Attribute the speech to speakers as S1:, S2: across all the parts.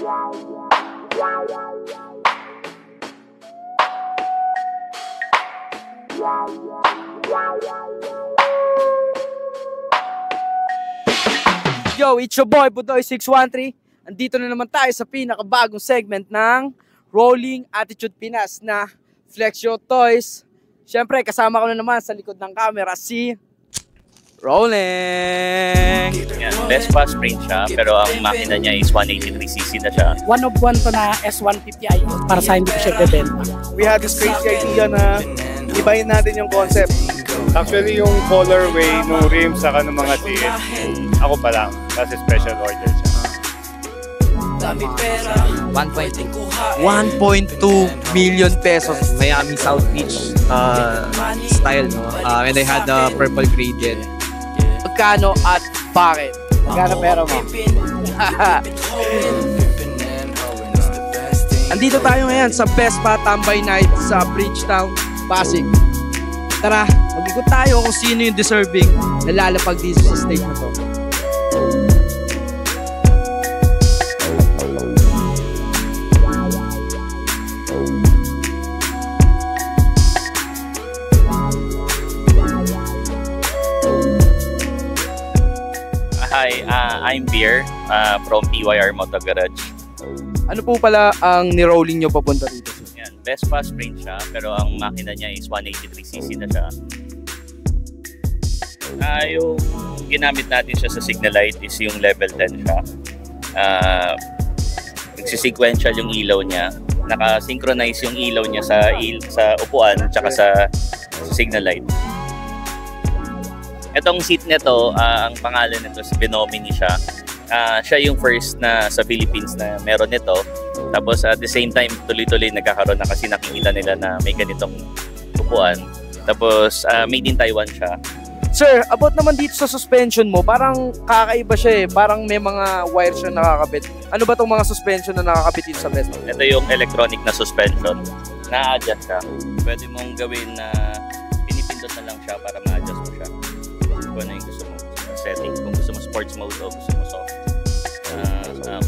S1: Yo, it's your boy, Budoy613. Andito na naman tayo sa pinakabagong segment ng Rolling Attitude Pinas na Flex Your Toys. Siyempre, kasama ko na naman sa likod ng camera si Rolling.
S2: Yan, Vespa Sprint siya, pero ang makina niya is 183cc na siya.
S3: One of one to na S150i para sa hindi ko siya bebenta.
S4: We had this crazy idea na ibahin natin yung concept.
S5: Actually, yung colorway ng rims saka ng mga seat, ako pa lang, kasi special order siya.
S1: 1.2 million pesos Miami South Beach style, no? And I had the purple gradient. Magkano at bakit? Magkano pera mo? Andito tayo ngayon sa Vespa Tambay Night sa Bridgetown, Pasig. Tara, mag-ikot tayo kung sino yung deserving na lalapag dito sa stage na to.
S2: Hi, I'm Beer from PYR Moto Garage.
S1: Ano po pala ang ni-rolling nyo papunta dito?
S2: Yan, Vespa Sprint siya, pero ang makina niya is 183cc na siya. Yung ginamit natin siya sa signal light is yung level 10 siya. Nagsisequential yung ilaw niya. Naka-synchronize yung ilaw niya sa upuan tsaka sa signal light. Itong seat nito, ang pangalan nito is Binomini siya. Siya yung first na sa Philippines na meron nito. Tapos at the same time, tuloy-tuloy nagkakaroon na kasi nakikita nila na may ganitong upuan. Tapos made in Taiwan siya.
S1: Sir, about naman dito sa suspension mo, parang kakaiba siya eh. Parang may mga wires siya nakakabit. Ano ba itong mga suspension na nakakabit dito sa Vespa?
S2: Ito yung electronic na suspension. Na-adjust siya. Pwede mong gawin na pinipindot na lang siya para ma-adjust mo siya. Kung ano yung gusto mo setting. Kung gusto mo sports mode o gusto mo soft.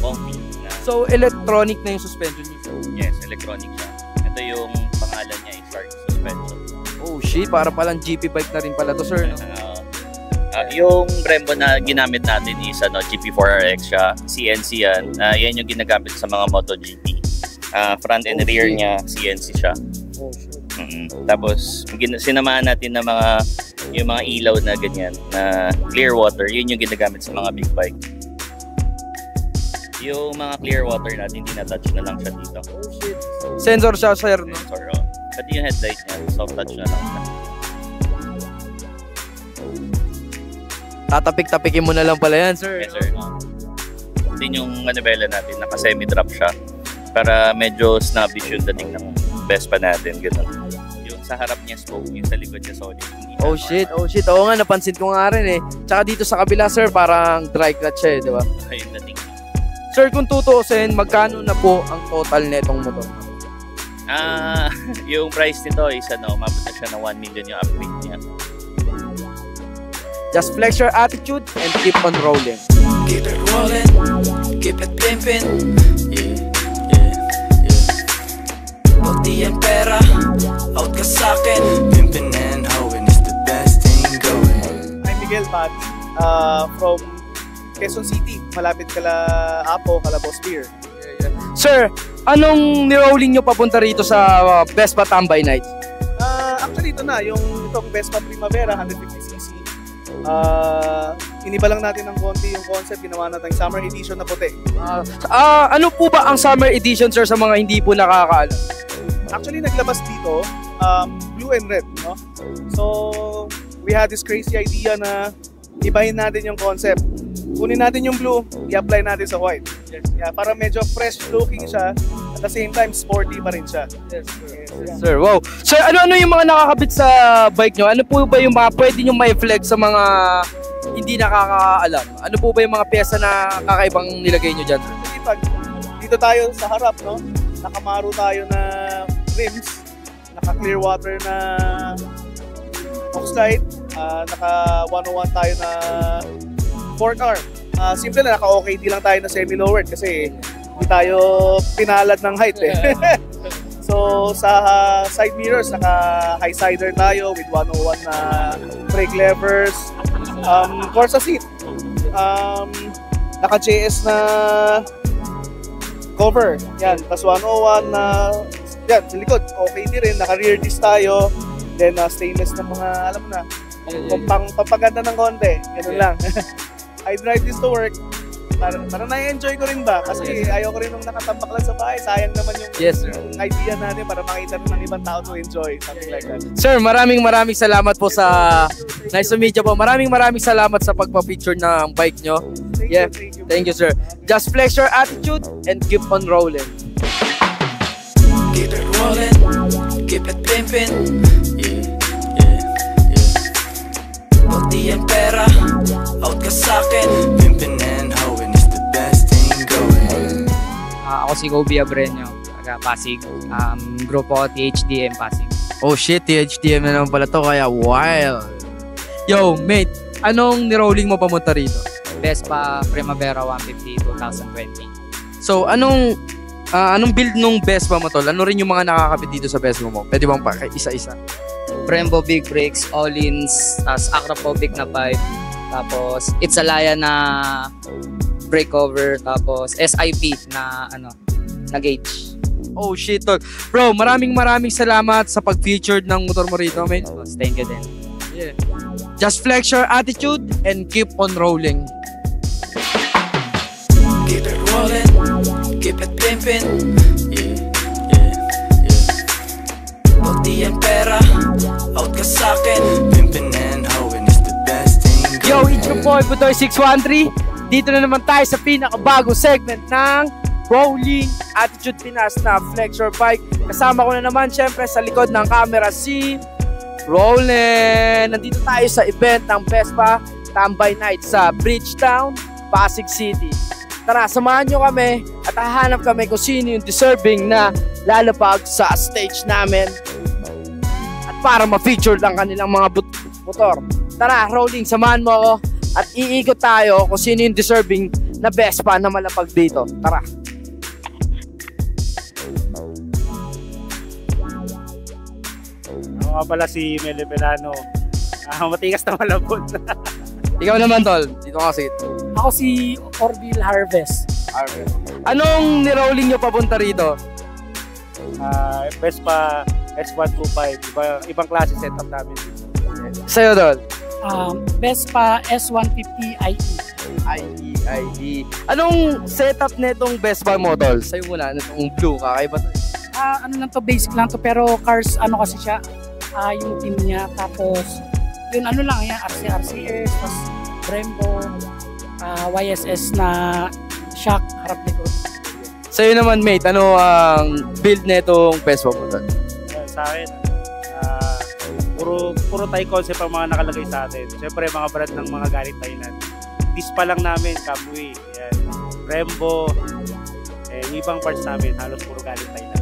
S2: Comfy.
S1: So, electronic na yung suspension niyo?
S2: Yes, electronic siya. Ito yung pangalan niya is Shark Suspension.
S1: Oh shit, para palang GP bike na rin pala to, sir. No?
S2: Yung Brembo na ginamit natin is GP4RX siya. CNC yan. Yan yung ginagamit sa mga MotoGP. Front and rear niya, CNC siya.
S1: Oh shit.
S2: Tapos, sinamahan natin na yung mga ilaw na ganyan, na clear water, yun yung ginagamit sa mga big bike. Yung mga clear water natin, hindi na-touch na lang siya dito.
S1: Oh shit. Sensor siya, sir, no?
S2: Sensor, oh. Pati yung headlight niya, soft touch na lang siya.
S1: Tatapik-tapikin mo na lang pala yan, sir.
S2: Yes, sir. Din yung manibela natin, naka-semi-drop siya. Para medyo snobbish yung dating ng Vespa natin, gano'n. Yung sa harap niya smoke, yung sa likod niya solid.
S1: Oh shit, oh shit. Oo nga, napansin ko nga rin eh. Tsaka dito sa kabila, sir, parang dry clutch siya eh, di ba?
S2: Ayun dating.
S1: Sir, kung tutuusin, magkano na po ang total netong motor?
S2: Yung price nito is umabot na siya ng 1 million yung upgrade niya.
S1: Just flex your attitude and keep on rolling.
S6: Keep it rolling, keep it pimpin'. Pagdi ang pera, out ka sa'kin. Pimpin' and hoeing is the best thing going.
S4: I'm Miguel Pat from Quezon City. Malapit kala Apo, Calabos Beer.
S1: Sir, anong ni-rolling nyo papunta rito sa Vespa Tambay Night?
S4: Actually, ito na. Itong Vespa Primavera 150cc. Iniba lang natin ng konti yung concept. Ginawa natin summer edition na puti.
S1: Ano po ba ang summer edition, sir, sa mga hindi po nakakaalam?
S4: Actually, naglabas dito blue and red, no? So, we had this crazy idea na ibahin natin yung concept. Kunin natin yung blue, i-apply natin sa white. Yes. Yeah, para medyo fresh looking siya, at the same time sporty pa rin siya. Yes,
S1: sir, wow. Sir, ano-ano yung mga nakakabit sa bike nyo? Ano po ba yung mga pwede nyo ma-flex sa mga hindi nakakaalam? Ano po ba yung mga pyesa na kakaibang nilagay nyo dyan, sir?
S4: Pag dito tayo sa harap, no? Nakamaro tayo na rims, naka-clear water na Oxlide, naka 101 tayo na fork arm. Simple na, naka-OKD lang tayo na semi-lowered kasi Hindi tayo pinalad ng height eh. So sa side mirrors, naka high sider tayo with 101 na brake levers. Corsa seat, naka JS na cover. Yan, tas 101 na yan, sa likod, okay din rin. Naka rear disc tayo. Then stainless na mga, alam mo na, pampaganda ng konti. Ganun lang. I drive this to work. Para na-enjoy ko rin ba? Kasi ayoko rin nung nakatambak lang sa bahay. Sayang naman yung idea natin para makita ng ibang tao to enjoy. Something like that.
S1: Sir, maraming salamat po sa nice to meet you po. Maraming salamat sa pagpa-feature ng bike nyo. Thank you, sir. Just flex your attitude and keep on rolling.
S6: Keep it rolling, keep it pimpin'. Pag di ang pera, out ka sa'kin. Pimpin' and hoeing is the best thing going.
S7: Ako si Kobe Abreño, taga Pasig. Grupo ko THDM Pasig.
S1: Oh shit, THDM na naman pala to, kaya wild. Yo, mate, anong nirolling mo pamunta rito?
S7: Vespa Primavera 150 2020.
S1: So, anong build nung Vespa mo tol? Ano rin yung mga nakakabit dito sa Vespa mo? Pwede bang pa isa-isa?
S7: Brembo big brakes, all-ins, tas Acropovic na pipe, tapos Itsalaya na brake cover, tapos SIP na na gauge.
S1: Oh shit tol. Bro, maraming salamat sa pag-featured ng motor mo rito, man.
S7: Thank you din.
S1: Yeah. Just flex your attitude and keep on rolling.
S6: Keep it rolling, keep it pimpin'. Pag di ang pera, out ka sa'kin. Pimpin' and hoeing is the best thing going.
S1: Yo, it's your boy Budoy 613. Dito na naman tayo sa pinakabagong segment ng Rolling Attitude Pinas na Flex Your Bike. Kasama ko na naman syempre sa likod ng camera si Roland. Nandito tayo sa event ng Vespa Tambay Night sa Bridgetown, Pasig City. Tara, samahan nyo kami at hahanap kami kung sino yung deserving na lalapag sa stage namin at para ma-feature lang kanilang mga motor. Tara, Rolling, samahan mo ako at iikot tayo kung sino yung deserving na Vespa na malapag dito. Tara.
S5: Ako nga pala si Mele Pelano. Matigas na malabot.
S1: Ikaw naman, tol. Dito ka kasi.
S3: Ako si Orville Harvest.
S1: Anong nirolling nyo papunta rito?
S5: Vespa S125. Ibang klase setup namin.
S1: Sa'yo, tol?
S3: Vespa S150 IE.
S1: IE. Anong setup netong Vespa mo, tol? Sa'yo muna, itong blue, kakaiba to.
S3: Ano lang to, basic lang to, pero cars, kasi siya, yung team niya, tapos, yun lang yan, RCS, tapos Brembo, YSS na shock, harap likod.
S1: Sa'yo naman, mate, ano ang build netong Vespa mo, tol?
S5: Sa akin, puro Thai concept ang mga nakalagay sa atin. Siyempre, mga brand ng mga galing Thailand. Dispa lang namin, Kamui, yan, Brembo, yung ibang parts namin, halos puro galing Thailand.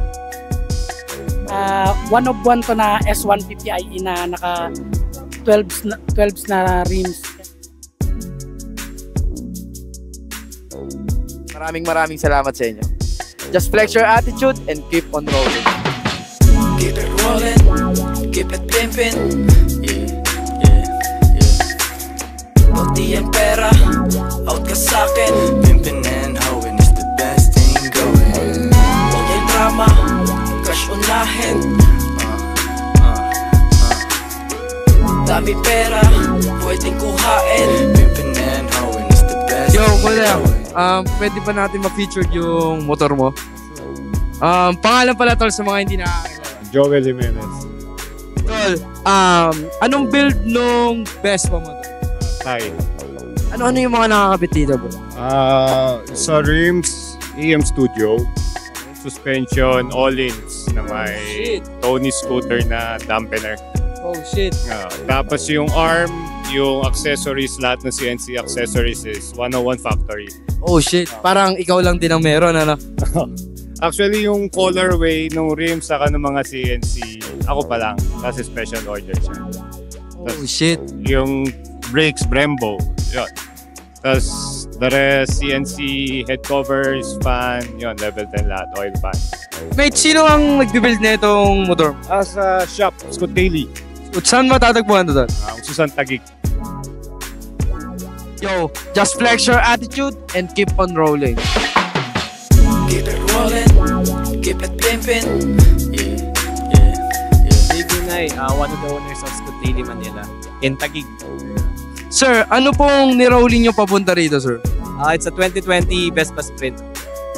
S3: One of one to na S150 IE na naka 12s na rims.
S1: Maraming salamat sa inyo. Just flex your attitude and keep on rolling.
S6: Keep it rolling, keep it pimpin'. Pag di ang pera, out ka sa'kin. Pimpin' and hoeing is the best thing going. Huwag yung drama, cash unahin. Dami pera, pwedeng kuhain. Pimpin' and hoeing is the best
S1: Yo,
S6: thing
S1: kuya,
S6: going.
S1: pwede ba natin ma-feature yung motor mo? Pangalan pala, tol, sa mga hindi nakakilala.
S5: Joel Jimenez.
S1: Tol, anong build nung Vespa mo, tol?
S5: Thai.
S1: Ano yung mga nakakabit dito, bro?
S5: Sa rims, EM Studio. Suspension, all-ins na may
S1: shit.
S5: Tony scooter na dampener.
S1: Oh, shit.
S5: Tapos yung arm, yung accessories, lahat ng CNC accessories is 101 factory.
S1: Oh, shit. Parang ikaw lang din ang meron, ano?
S5: Actually, yung colorway ng rims saka ng mga CNC, ako pa lang. Kasi special order siya.
S1: Oh, shit.
S5: Yung brakes, Brembo. Yun. Tapos
S8: The rest, CNC, head covers, fan, yun, level 10 lahat, oil pan.
S1: Mate, sino ang nagbibuild na itong motor?
S8: Sa shop, Scott Daily,
S1: Saan matatagpuan ito doon?
S8: Ususan Taguig.
S1: Yo, just flex your attitude and keep on rolling.
S6: Keep it rolling, keep it pimpin'.
S9: Dave Binay, one of the owners of Scott Daily Manila in Taguig.
S1: Sir, ano pong nirolling nyo papunta rito, sir?
S9: It's a 2020 Vespa Sprint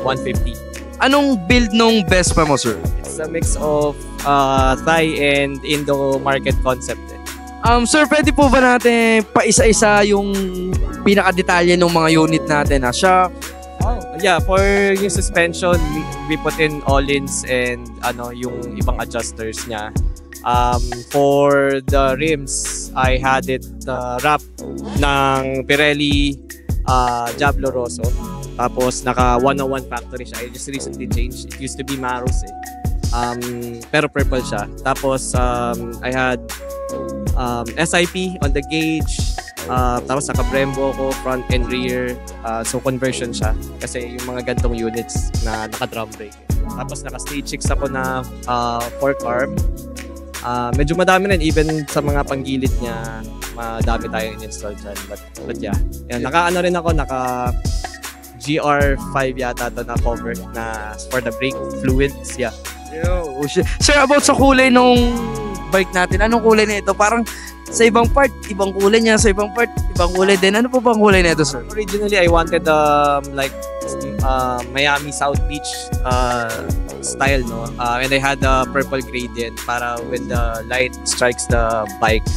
S9: 150.
S1: Anong build nung Vespa mo, sir?
S9: It's a mix of Thai and Indo market concept.
S1: Sir, pwede po ba natin paisa-isa yung pinaka-detalye ng mga unit natin? Siya,
S9: Yeah, for yung suspension, we put in all-ins and yung ibang adjusters niya. For the rims, I had it wrapped ng Pirelli Diablo Rosso. Tapos naka 101 factory siya. I just recently changed. It used to be Maros eh. Pero purple siya. Tapos I had SIP on the gauge. Tapos naka Brembo ko front and rear. So conversion siya. Kasi yung mga gantong units na naka drum brake. Tapos naka stage 6 ako na fork arm. Medyo madami rin even sa mga panggilid niya. Madami tayong in-install dyan. But yeah. Yan, naka rin ako. Naka GR5 yata ito na cover na for the brake fluids. Yeah.
S1: yo, shit. Sir, about sa kulay nung bike natin, anong kulay na ito? Parang sa ibang part, ibang kulay niya. Sa ibang part, ibang kulay din. Ano po bang kulay na ito, sir?
S9: Originally, I wanted like Miami South Beach style, no? And I had a purple gradient para when the light strikes the bike,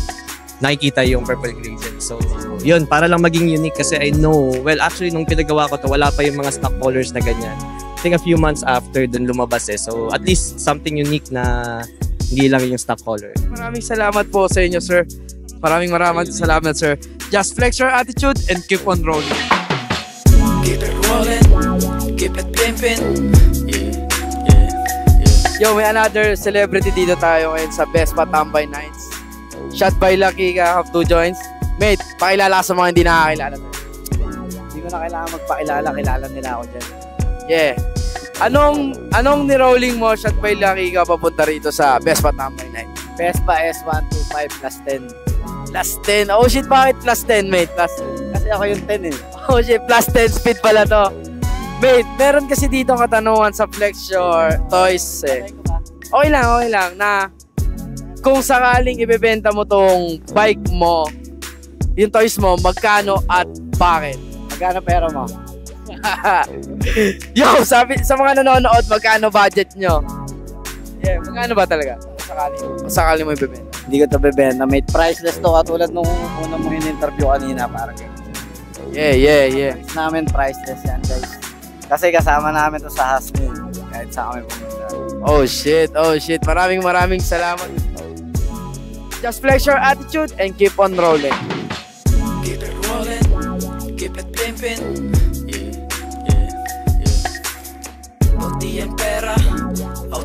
S9: nakikita yung purple gradient. So, yun, para lang maging unique kasi I know, well, actually, nung pinagawa ko to, wala pa yung mga stock colors na ganyan. I think a few months after dun lumabas eh. So, at least something unique na hindi lang yung stock color.
S1: Maraming salamat po sa inyo, sir. Maraming salamat, sir. Just flex your attitude and keep on rolling.
S6: Keep it rolling, keep it pimpin'.
S1: Yo, may another celebrity dito tayo ngayon sa Vespa Tambay Nights. Shot by Lucky ka, have 2 joints. Mate, pakilala sa mga hindi nakakilala.
S10: Hindi ko na kailangan magpakilala, kilala nila ako dyan.
S1: Yeah. Anong ni-rolling mo, Shot by Lucky ka, papunta rito sa Vespa Tambay Nights?
S10: Vespa S125 plus 10.
S1: Plus 10. Oh shit, bakit plus 10, mate? Plus 10.
S10: Kasi ako yung 10 eh.
S1: Oh shit, plus 10 speed pala to. Mate, meron kasi dito katanungan sa Flex Your Toys eh. Okay lang na kung sakaling ibebenta mo tong bike mo, yung toys mo, magkano at bakit?
S10: Magkano pera mo?
S1: Yo, sabi sa mga nanonood, magkano budget nyo? Yeah, magkano ba talaga? Sakaling mo ibebenta.
S10: Hindi ko ito bebenta. May priceless to katulad nung una mo in-interview kanina. Parang
S1: Yeah.
S10: namin priceless yan, guys. Kasi kasama namin to sa Hasmin. Kahit sa kami pumunta.
S1: Oh shit. Maraming salamat. Just flex your attitude and keep on rolling.
S6: Keep it rolling, keep it pimpin'. Buti ang pera.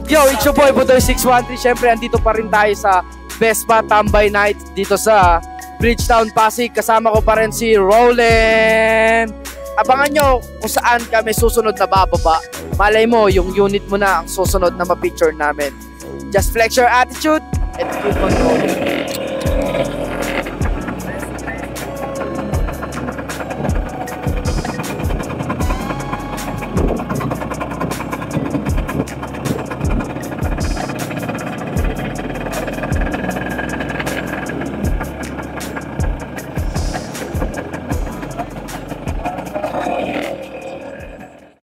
S1: Yo, it's your boy Budoy 613. Siyempre, andito pa rin tayo sa Vespa Tambay Night dito sa Bridgetown, Pasig. Kasama ko pa rin si Roland. Abangan nyo kung saan kami susunod na bababa. Malay mo, yung unit mo na ang susunod na ma-picture namin. Just flex your attitude and keep on rolling.